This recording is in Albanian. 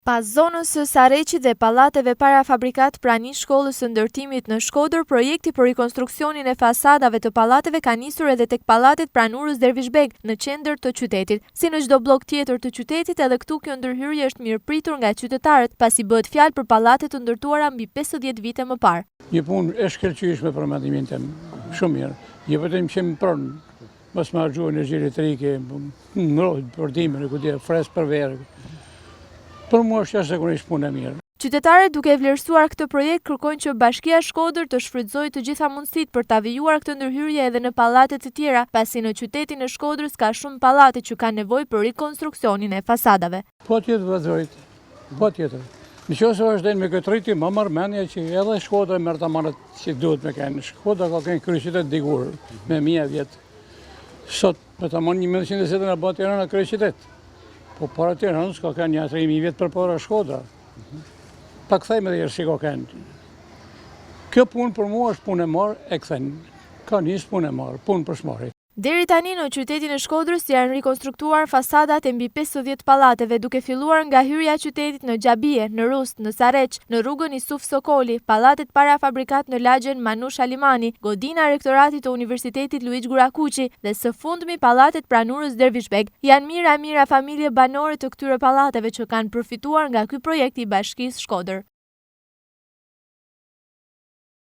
Pas zonës së Sarreqit dhe pallateve parafabrikat pranë shkollës së ndërtimit në Shkodër, projekti për rikonstruksionin e fasadave të pallateve ka nisur edhe tek pallatet pranurës Dervishbeg në qendër të qytetit. Si në çdo bllok tjetër të qytetit, edhe këtu kjo ndërhyrje është mirëpritur nga qytetarët, pasi bëhet fjalë për pallate të ndërtuara mbi 50 vite më parë. Një punë e shkëlqyeshme për mendimin tim, shumë mirë. Jo vetëm që më pron, mos më harxoj energji elektrike, ngrohet përdimën e kujtë fresk për verë. Për mua është jashtëzakonisht punë e mirë. Qytetarët duke vlerësuar këtë projekt kërkojnë që Bashkia Shkodër të shfrytëzojë të gjitha mundësitë për ta vijuar këtë ndërhyrje edhe në pallate të tjera, pasi në qytetin e Shkodrës ka shumë pallate që kanë nevojë për rikonstruksionin e fasadave. Patjetër vazhdojt. Patjetër. Nëse vazhdojnë me këtë rritje, më marr mendje që edhe Shkodra merr ta marrë që duhet me kanë. Shkodra ka qenë kryeqytet dikur me 1000 vjet. Sot me ta marrë 1920 na bëhet Tirana kryeqytet. Po para Tiranës ka kanë një 3000 vjet përpara Shkodra. Ta kthejmë edhe si ka kanë. Kjo punë për mua është punë e marrë e kthen. Ka nisë punë e marrë, punë për shmarrje. Deri tani në qytetin e Shkodrës janë rikonstruktuar fasadat e mbi 50 pallateve, duke filluar nga hyrja e qytetit në Xhabie, në Rust, në Sarreq, në rrugën Isuf Sokoli, pallatet parafabrikat në lagjen Manush Halimani, godina rektoratit të Universitetit Luiç Gurakuqi dhe së fundmi pallatet pranurës Dervishbeg. Janë mira familje banore të këtyre pallateve që kanë përfituar nga ky projekt i Bashkisë Shkodër.